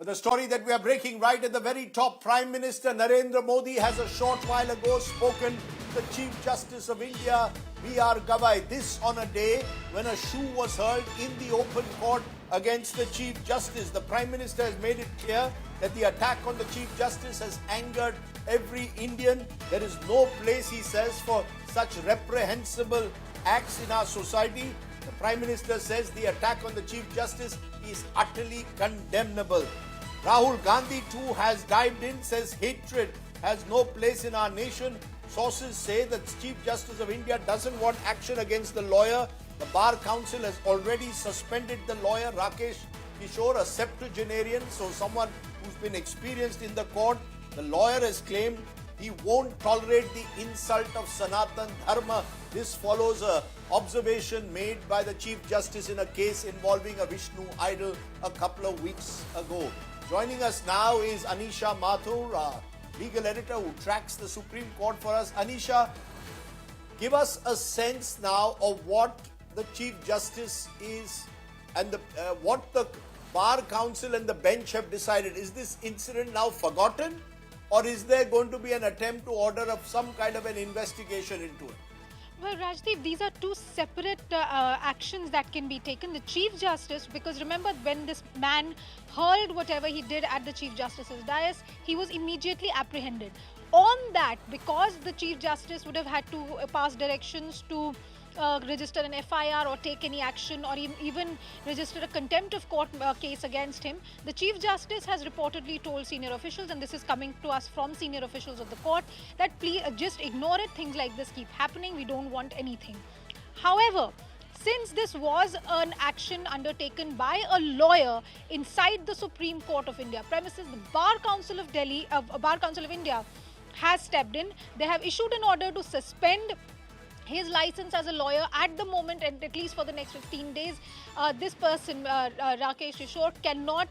But the story that we are breaking right at the very top, Prime Minister Narendra Modi has a short while ago spoken to the Chief Justice of India, B.R. Gavai. This on a day when a shoe was hurled in the open court against the Chief Justice. The Prime Minister has made it clear that the attack on the Chief Justice has angered every Indian. There is no place, he says, for such reprehensible acts in our society. The Prime Minister says the attack on the Chief Justice is utterly condemnable. Rahul Gandhi too has dived in, says hatred has no place in our nation. Sources say that Chief Justice of India doesn't want action against the lawyer. The Bar Council has already suspended the lawyer Rakesh Kishore, a septuagenarian, so someone who's been experienced in the court. The lawyer has claimed he won't tolerate the insult of Sanatan Dharma. This follows a observation made by the Chief Justice in a case involving a Vishnu idol a couple of weeks ago. Joining us now is Anisha Mathur, legal editor who tracks the Supreme Court for us. Anisha, give us a sense now of what the Chief Justice is and what the Bar Council and the bench have decided. Is this incident now forgotten, or is there going to be an attempt to order of some kind of an investigation into it? Well, Rajdeep, these are two separate actions that can be taken. The Chief Justice, because remember when this man hurled whatever he did at the Chief Justice's dais, he was immediately apprehended. On that, because the Chief Justice would have had to pass directions to register an FIR or take any action or even register a contempt of court case against him, the Chief Justice has reportedly told senior officials, and this is coming to us from senior officials of the court, that please just ignore it, things like this keep happening, we don't want anything. However, since this was an action undertaken by a lawyer inside the Supreme Court of India premises, the Bar Council of India has stepped in. They have issued an order to suspend his license as a lawyer at the moment, and at least for the next 15 days. This person, Rakesh Kishore, cannot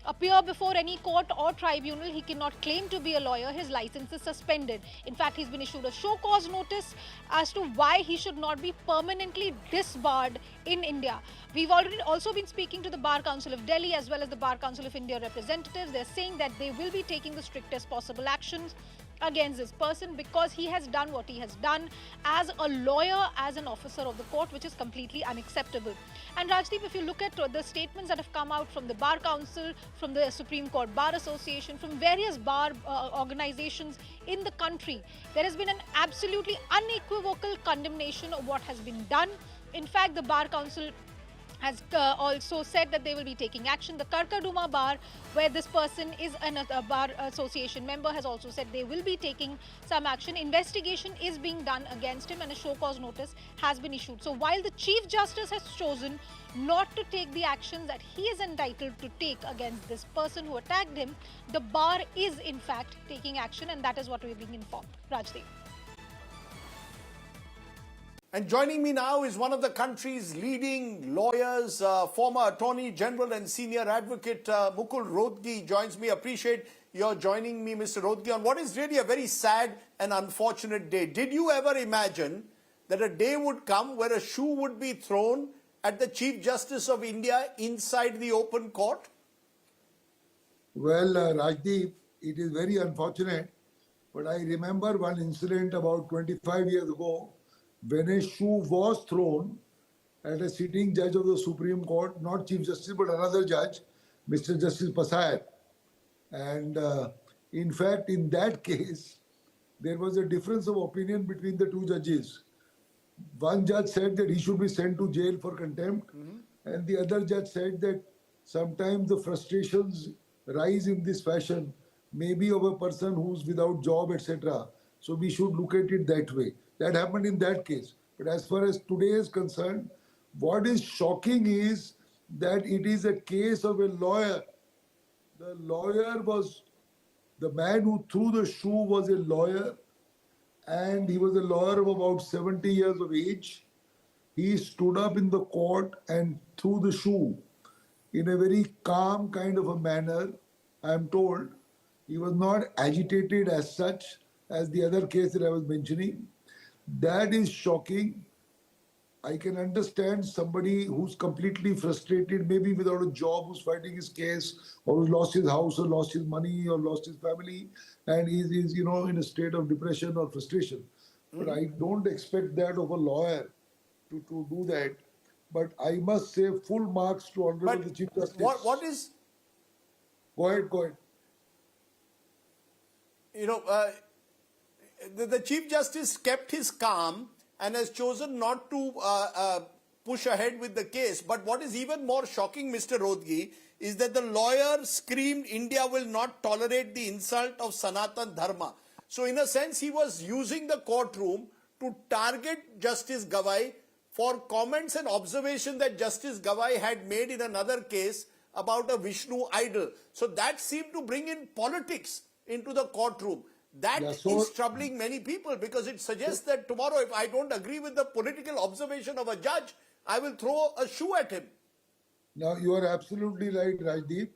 appear before any court or tribunal. He cannot claim to be a lawyer. His license is suspended. In fact, he's been issued a show cause notice as to why he should not be permanently disbarred in India. We've already also been speaking to the Bar Council of Delhi as well as the Bar Council of India representatives. They're saying that they will be taking the strictest possible actions against this person because he has done what he has done as a lawyer, as an officer of the court, which is completely unacceptable. And Rajdeep, if you look at the statements that have come out from the Bar Council, from the Supreme Court Bar Association, from various bar organizations in the country, there has been an absolutely unequivocal condemnation of what has been done. In fact, the Bar Council has also said that they will be taking action. The Karkaduma Bar, where this person is a bar association member, has also said they will be taking some action. Investigation is being done against him and a show cause notice has been issued. So while the Chief Justice has chosen not to take the actions that he is entitled to take against this person who attacked him, the bar is in fact taking action, and that is what we're being informed. Rajdeep. And joining me now is one of the country's leading lawyers, former Attorney General and Senior Advocate Mukul Rohtgi joins me. Appreciate your joining me, Mr. Rohtgi, on what is really a very sad and unfortunate day. Did you ever imagine that a day would come where a shoe would be thrown at the Chief Justice of India inside the open court? Well, Rajdeep, it is very unfortunate, but I remember one incident about 25 years ago when a shoe was thrown at a sitting judge of the Supreme Court, not Chief Justice, but another judge, Mr. Justice Pasayat. And in fact, in that case, there was a difference of opinion between the two judges. One judge said that he should be sent to jail for contempt, and the other judge said that sometimes the frustrations rise in this fashion, maybe of a person who's without job, etc. So we should look at it that way. That happened in that case. But as far as today is concerned, what is shocking is that it is a case of a lawyer. The lawyer was, the man who threw the shoe was a lawyer, and he was a lawyer of about 70 years of age. He stood up in the court and threw the shoe in a very calm kind of a manner, I am told. He was not agitated as such as the other case that I was mentioning. That is shocking. I can understand somebody who's completely frustrated, maybe without a job, who's fighting his case, or who's lost his house, or lost his money, or lost his family, and is in a state of depression or frustration. But I don't expect that of a lawyer to do that. But I must say full marks to Honorable But the Chief Justice. what is, Go ahead, go ahead. you know, the Chief Justice kept his calm and has chosen not to push ahead with the case. But what is even more shocking, Mr. Rodgi, is that the lawyer screamed, India will not tolerate the insult of Sanatan Dharma. So in a sense, he was using the courtroom to target Justice Gawai for comments and observation that Justice Gawai had made in another case about a Vishnu idol. So that seemed to bring in politics into the courtroom. That is troubling many people, because it suggests that tomorrow, if I don't agree with the political observation of a judge, I will throw a shoe at him. Now, you are absolutely right, Rajdeep.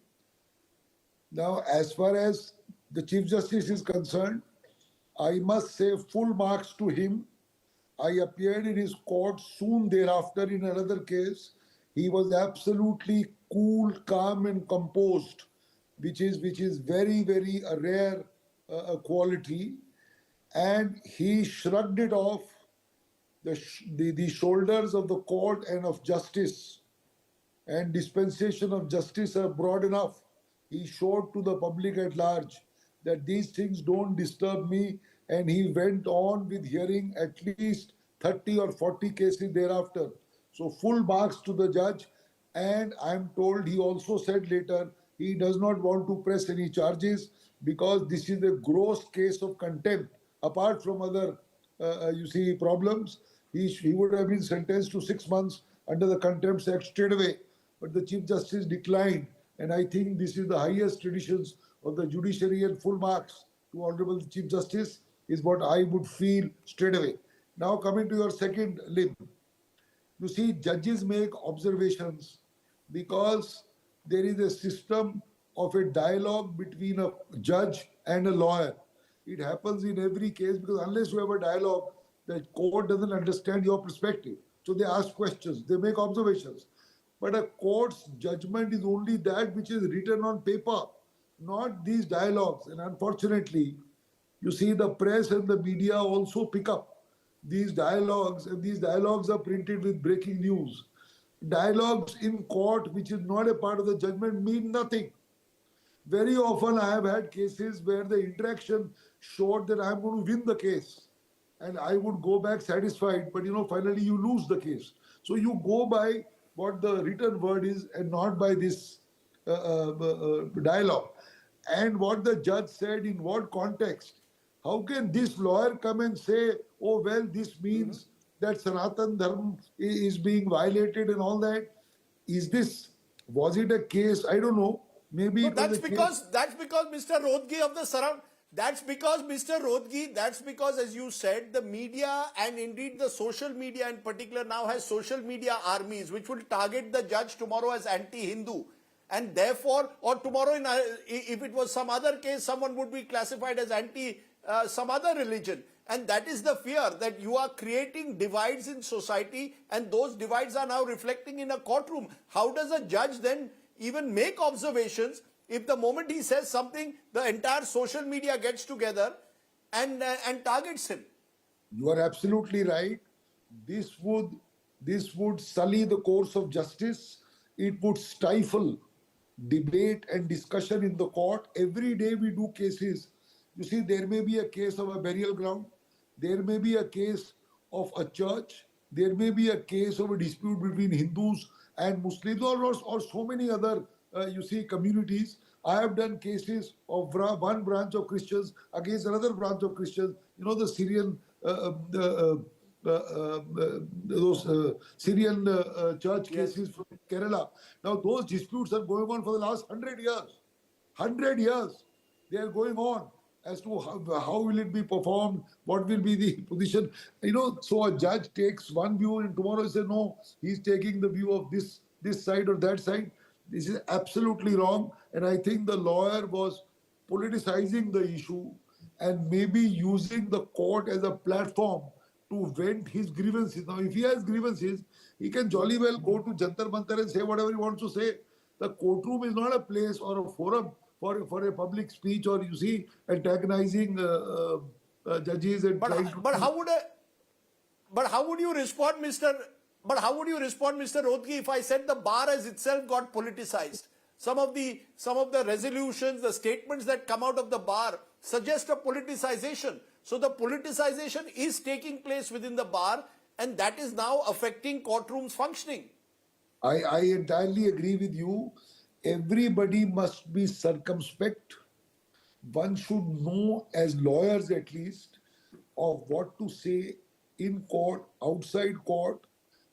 Now, as far as the Chief Justice is concerned, I must say full marks to him. I appeared in his court soon thereafter in another case. He was absolutely cool, calm, and composed, which is very, very a rare quality. And he shrugged it off the shoulders of the court and of justice. And dispensation of justice are broad enough. He showed to the public at large that these things don't disturb me, and he went on with hearing at least 30 or 40 cases thereafter. So full marks to the judge, and I'm told he also said later he does not want to press any charges because this is a gross case of contempt. Apart from other, problems, he would have been sentenced to 6 months under the Contempt Act straight away. But the Chief Justice declined, and I think this is the highest traditions of the judiciary, and full marks to Honorable Chief Justice is what I would feel straight away. Now coming to your second limb, you see, judges make observations because there is a system of a dialogue between a judge and a lawyer. It happens in every case because unless you have a dialogue, the court doesn't understand your perspective. So they ask questions, they make observations. But a court's judgment is only that which is written on paper, not these dialogues. And unfortunately, you see, the press and the media also pick up these dialogues, and these dialogues are printed with breaking news. Dialogues in court, which is not a part of the judgment, mean nothing. Very often, I have had cases where the interaction showed that I'm going to win the case, and I would go back satisfied, but finally you lose the case. So you go by what the written word is and not by this dialogue. And what the judge said in what context. How can this lawyer come and say, oh, well, this means that Sanatan Dharma is being violated and all that? Was it a case? I don't know. Maybe No, that's because Mr. Rodgi of the surround. That's because Mr. Rodgi. That's because, as you said, the media and indeed the social media in particular now has social media armies which will target the judge tomorrow as anti-Hindu, and therefore, or tomorrow if it was some other case, someone would be classified as anti some other religion. And that is the fear, that you are creating divides in society, and those divides are now reflecting in a courtroom. How does a judge then even make observations if the moment he says something, the entire social media gets together and targets him? You are absolutely right. This would sully the course of justice. It would stifle debate and discussion in the court. Every day we do cases. You see, there may be a case of a burial ground. There may be a case of a church. There may be a case of a dispute between Hindus and Muslims, or so many other, communities. I have done cases of one branch of Christians against another branch of Christians. The Syrian, those Syrian church cases from Kerala. Now, those disputes are going on for the last 100 years. 100 years they are going on as to how will it be performed, what will be the position. So a judge takes one view and tomorrow he says, no, he's taking the view of this side or that side. This is absolutely wrong. And I think the lawyer was politicizing the issue and maybe using the court as a platform to vent his grievances. Now, if he has grievances, He can jolly well go to Jantar Mantar and say whatever he wants to say. The courtroom is not a place or a forum for a public speech or, you see, antagonizing judges and trying to. But how would you respond, Mr. Rodgi, if I said the bar has itself got politicized? Some of the resolutions, the statements that come out of the bar suggest a politicization. So the politicization is taking place within the bar, and that is now affecting courtrooms functioning. I entirely agree with you. Everybody must be circumspect. One should know, as lawyers at least, of what to say in court, outside court.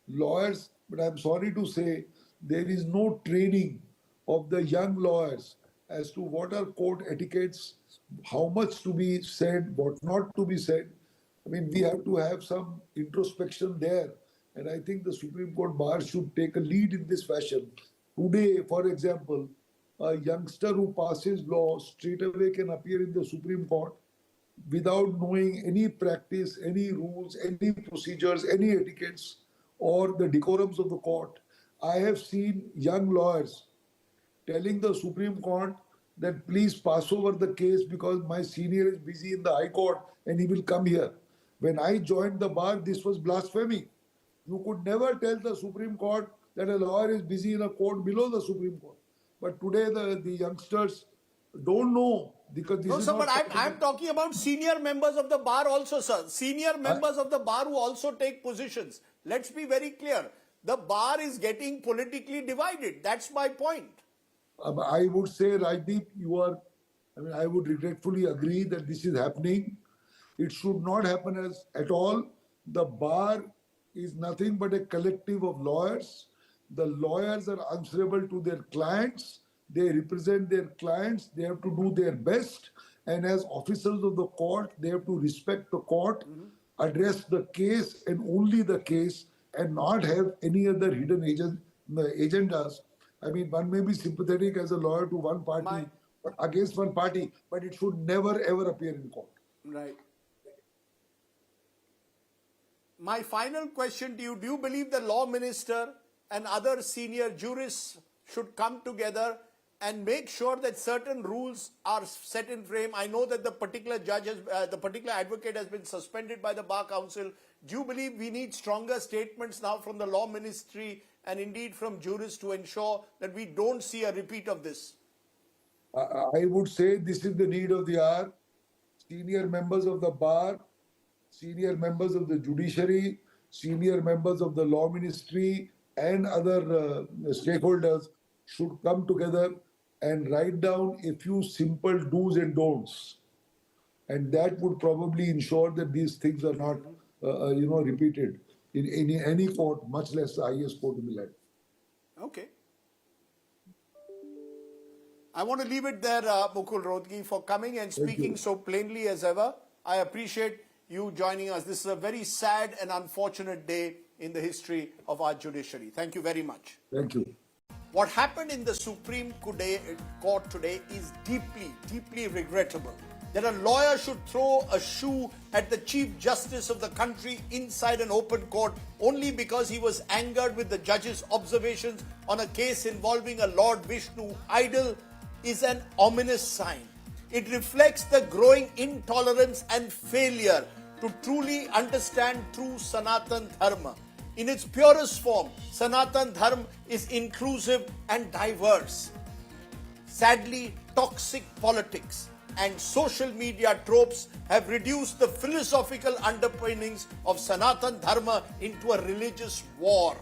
Lawyers, but I'm sorry to say, there is no training of the young lawyers as to what are court etiquettes, how much to be said, what not to be said. I mean, we have to have some introspection there. And I think the Supreme Court bar should take a lead in this fashion. Today, for example, a youngster who passes law straight away can appear in the Supreme Court without knowing any practice, any rules, any procedures, any etiquettes, or the decorums of the court. I have seen young lawyers telling the Supreme Court that please pass over the case because my senior is busy in the High Court and he will come here. When I joined the bar, this was blasphemy. You could never tell the Supreme Court that a lawyer is busy in a court below the Supreme Court. But today the youngsters don't know because this No, is sir, not. but I'm talking about senior members of the bar also, sir. Senior members of the bar who also take positions. Let's be very clear. The bar is getting politically divided. That's my point. I would say, Rajdeep, I would regretfully agree that this is happening. It should not happen at all. The bar is nothing but a collective of lawyers. The lawyers are answerable to their clients. They represent their clients. They have to do their best. And as officers of the court, they have to respect the court, address the case and only the case, and not have any other hidden agendas. I mean, one may be sympathetic as a lawyer to one party, against one party, but it should never ever appear in court. Right. My final question to you, do you believe the law minister and other senior jurists should come together and make sure that certain rules are set in frame? I know that the particular advocate has been suspended by the Bar Council. Do you believe we need stronger statements now from the law ministry and indeed from jurists to ensure that we don't see a repeat of this? I would say this is the need of the hour. Senior members of the bar, senior members of the judiciary, senior members of the law ministry and other stakeholders should come together and write down a few simple do's and don'ts. And that would probably ensure that these things are not repeated in any court, much less the highest court in the land. Okay. I want to leave it there, Mukul Rodgi, for coming and speaking so plainly as ever. I appreciate you joining us. This is a very sad and unfortunate day in the history of our judiciary. Thank you very much. Thank you. What happened in the Supreme Court today is deeply, deeply regrettable. That a lawyer should throw a shoe at the Chief Justice of the country inside an open court only because he was angered with the judge's observations on a case involving a Lord Vishnu idol is an ominous sign. It reflects the growing intolerance and failure to truly understand true Sanatan Dharma. In its purest form, Sanatan Dharma is inclusive and diverse. Sadly, toxic politics and social media tropes have reduced the philosophical underpinnings of Sanatan Dharma into a religious war.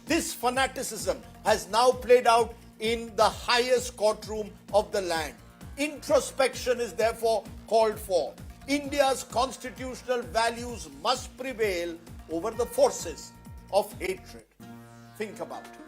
This fanaticism has now played out in the highest courtroom of the land. Introspection is therefore called for. India's constitutional values must prevail over the forces of hatred. Think about it.